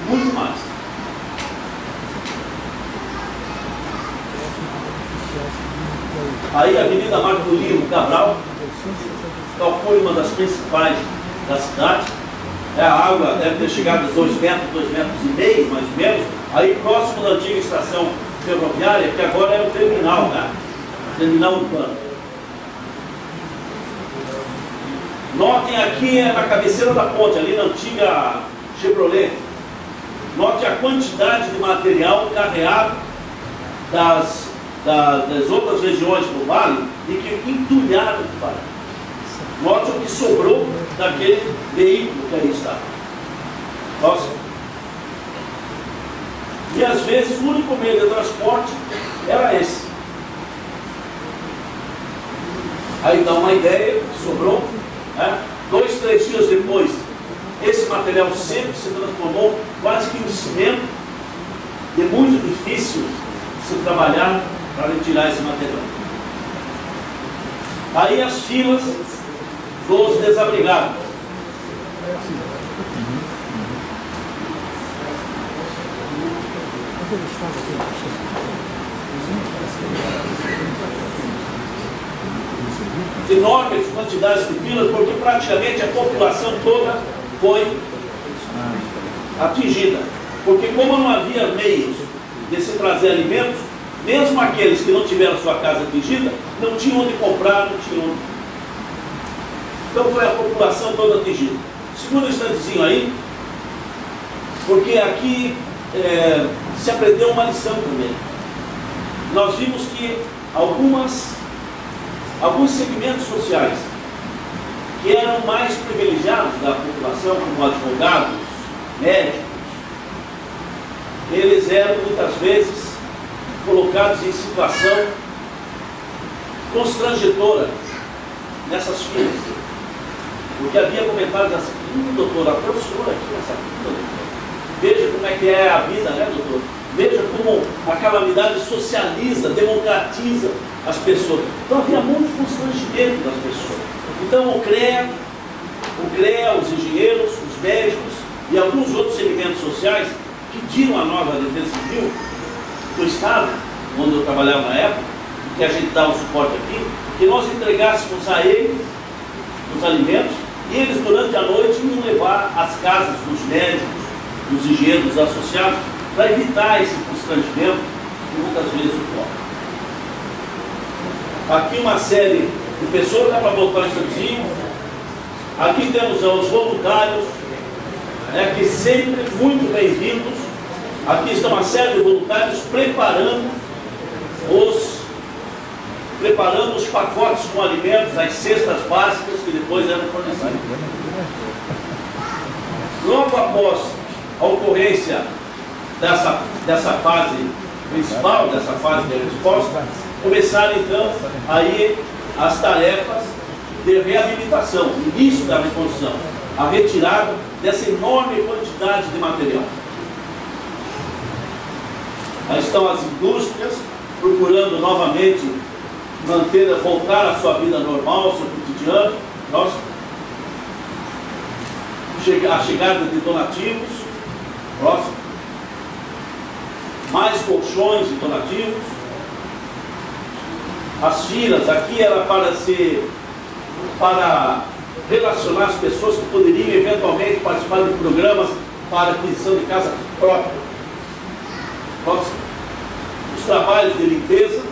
muito mais. Aí a Avenida Marco Lima Cabral, calcule uma das principais da cidade. A água deve ter chegado aos 2 metros, 2,5 metros, mais ou menos, aí próximo da antiga estação ferroviária, que agora é o terminal, né? Terminal urbano. Notem aqui na cabeceira da ponte, ali na antiga Chevrolet. Note a quantidade de material carreado das outras regiões do vale e que entulharam o vale. Note o que sobrou daquele veículo que aí está. Nossa. E às vezes o único meio de transporte era esse. Aí dá uma ideia que sobrou, né? 2, 3 dias depois, esse material seco se transformou quase que em um cimento, e é muito difícil se trabalhar para retirar esse material. Aí as filas dos desabrigados. Enormes quantidades de filas, porque praticamente a população toda foi atingida. Porque como não havia meios de se trazer alimentos, mesmo aqueles que não tiveram sua casa atingida, não tinham onde comprar, não tinham onde. Então foi a população toda atingida. Segundo o instantezinho aí, porque aqui se aprendeu uma lição também. Nós vimos que alguns segmentos sociais que eram mais privilegiados da população, como advogados, médicos, eles eram muitas vezes colocados em situação constrangedora nessas filas. Porque havia comentários assim: doutor, até o senhor aqui nessa fila, doutor. Veja como é que é a vida, né, doutor? Veja como a calamidade socializa, democratiza as pessoas. Então havia muito constrangimento das pessoas. Então o CREA, os engenheiros, os médicos e alguns outros segmentos sociais pediram à nova Defesa Civil do Estado, onde eu trabalhava na época, que a gente dava o suporte aqui, que nós entregássemos a eles os alimentos e eles durante a noite iam levar às casas dos médicos, dos engenheiros, dos associados, para evitar esse constrangimento que muitas vezes ocorre. Aqui uma série de pessoas, dá para voltar um instantinho. Aqui temos os voluntários, né, que sempre muito bem-vindos. Aqui está uma série de voluntários preparando os pacotes com alimentos, as cestas básicas que depois eram fornecidas. Logo após a ocorrência dessa fase principal, dessa fase de resposta, começaram então aí as tarefas de reabilitação, início da reconstrução, a retirada dessa enorme quantidade de material. Aí estão as indústrias procurando novamente voltar à sua vida normal, ao seu cotidiano. A chegada de donativos, próximo. Mais colchões e donativos. As filas aqui era para relacionar as pessoas que poderiam eventualmente participar de programas para aquisição de casa própria. Próximo. Os trabalhos de limpeza.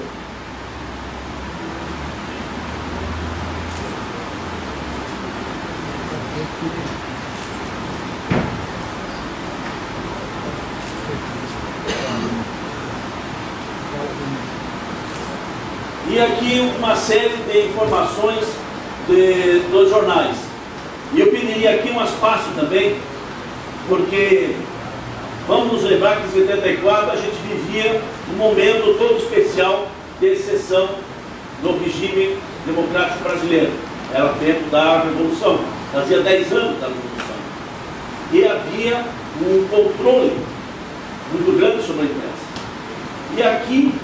E aqui uma série de informações dos jornais. E eu pediria aqui um espaço também, porque vamos nos lembrar que em 74 a gente vivia um momento todo especial de exceção no regime democrático brasileiro. Era o tempo da Revolução, fazia 10 anos da Revolução. E havia um controle muito grande sobre a imprensa. E aqui,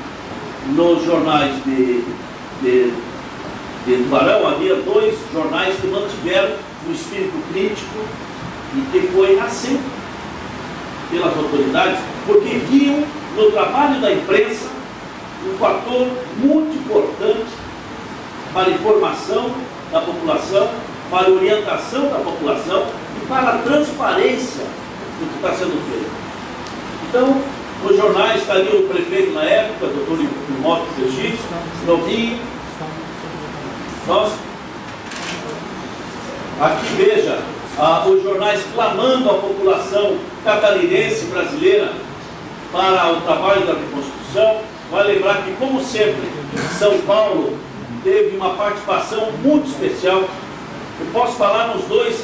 nos jornais de Tubarão, havia 2 jornais que mantiveram o espírito crítico e que foi assim que autoridades, porque viam no trabalho da imprensa um fator muito importante para a informação da população, para a orientação da população e para a transparência do que está sendo feito. Então, os jornais estariam o prefeito na época, doutor Timóteo Sergipe, novinho. Nós, aqui veja, os jornais clamando a população catarinense brasileira para o trabalho da reconstrução. Vai lembrar que, como sempre, São Paulo teve uma participação muito especial. Eu posso falar nos dois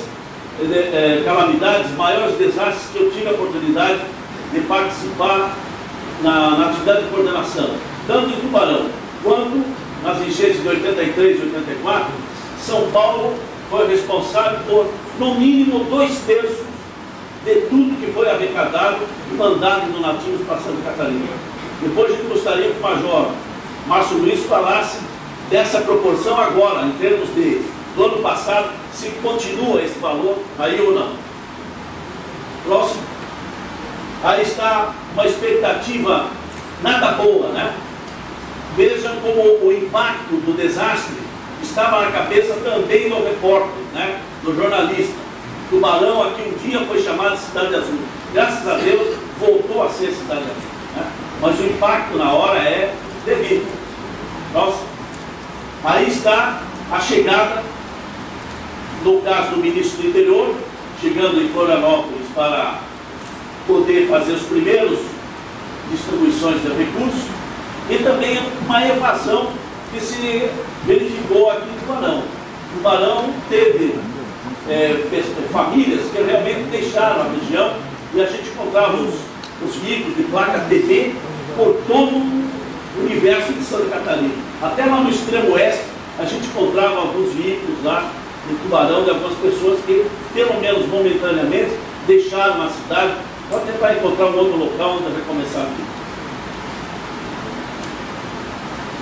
calamidades, maiores desastres que eu tive a oportunidade de participar na atividade de coordenação, tanto em Tubarão quanto nas enchentes de 83 e 84. São Paulo foi responsável por, no mínimo, 2/3 de tudo que foi arrecadado e mandado em donativos para Santa Catarina. Depois a gente gostaria que o Major Márcio Luiz falasse dessa proporção agora, em termos do ano passado, se continua esse valor aí ou não. Próximo. Aí está uma expectativa nada boa, né? Vejam como o impacto do desastre estava na cabeça também do repórter, né? Do jornalista. Tubarão aqui um dia foi chamado de Cidade Azul. Graças a Deus voltou a ser Cidade Azul, né? Mas o impacto na hora é devido. Nossa. Aí está a chegada, no caso do ministro do Interior, chegando em Florianópolis para poder fazer os primeiros distribuições de recursos, e também uma evasão que se verificou aqui em Tubarão. Tubarão teve famílias que realmente deixaram a região, e a gente encontrava os veículos de placa TB por todo o universo de Santa Catarina. Até lá no extremo oeste, a gente encontrava alguns veículos lá em Tubarão de algumas pessoas que, pelo menos momentaneamente, deixaram a cidade. Pode tentar encontrar um outro local onde vai começar aqui.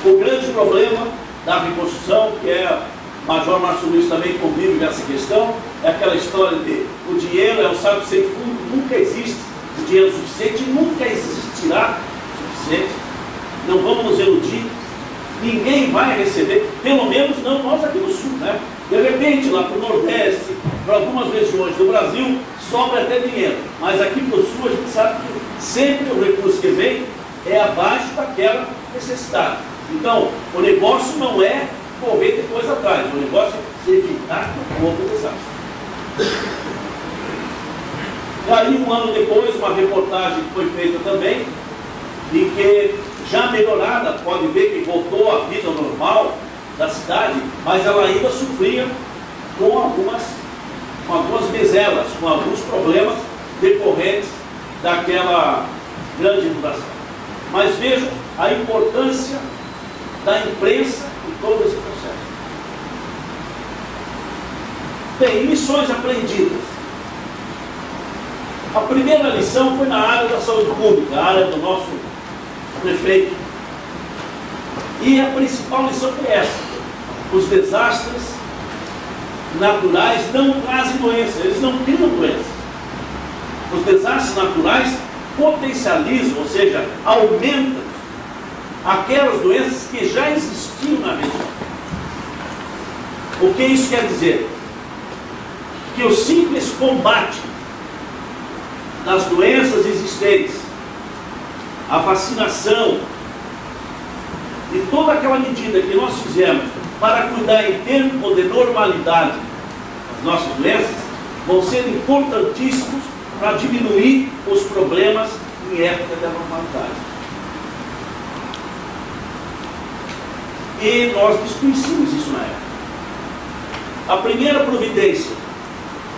O grande problema da reconstrução, que o Major Márcio Luiz também convive nessa questão, é aquela história de o dinheiro é um saco sem fundo, nunca existe o dinheiro suficiente e nunca existirá suficiente. Não vamos nos iludir, ninguém vai receber, pelo menos não nós aqui no Sul, né? De repente, lá para o Nordeste, para algumas regiões do Brasil, sobra até dinheiro. Mas aqui para o Sul, a gente sabe que sempre o recurso que vem é abaixo daquela necessidade. Então, o negócio não é correr depois atrás, o negócio é evitar que ocorra o desastre. E aí, um ano depois, uma reportagem que foi feita também, em que, já melhorada, pode ver que voltou à vida normal da cidade, mas ela ainda sofria com algumas mezelas, com alguns problemas decorrentes daquela grande inundação. Mas vejam a importância da imprensa em todo esse processo. Bem, lições aprendidas. A primeira lição foi na área da saúde pública, a área do nosso prefeito. E a principal lição foi essa: os desastres naturais não trazem doenças, eles não criam doenças. Os desastres naturais potencializam, ou seja, aumentam aquelas doenças que já existiam na região. O que isso quer dizer? Que o simples combate das doenças existentes, a vacinação e toda aquela medida que nós fizemos para cuidar em tempo de normalidade das nossas doenças, vão ser importantíssimos para diminuir os problemas em época de anormalidade. E nós desconhecíamos isso na época. A primeira providência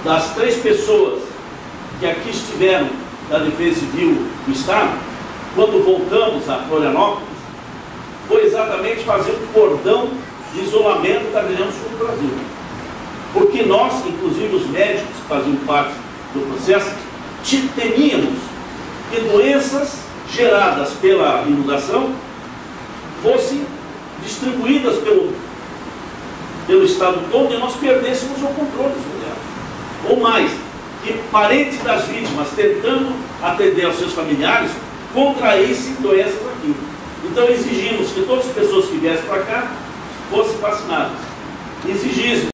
das 3 pessoas que aqui estiveram da Defesa Civil do Estado, quando voltamos a Florianópolis, foi exatamente fazer um cordão de isolamento da região sul do Brasil. Porque nós, inclusive os médicos que faziam parte do processo, temíamos que doenças geradas pela inundação fossem distribuídas pelo estado todo e nós perdêssemos o controle dela. Ou mais, que parentes das vítimas, tentando atender aos seus familiares, contraíssem doenças aqui. Então exigimos que todas as pessoas que viessem para cá fossem vacinadas. Exigimos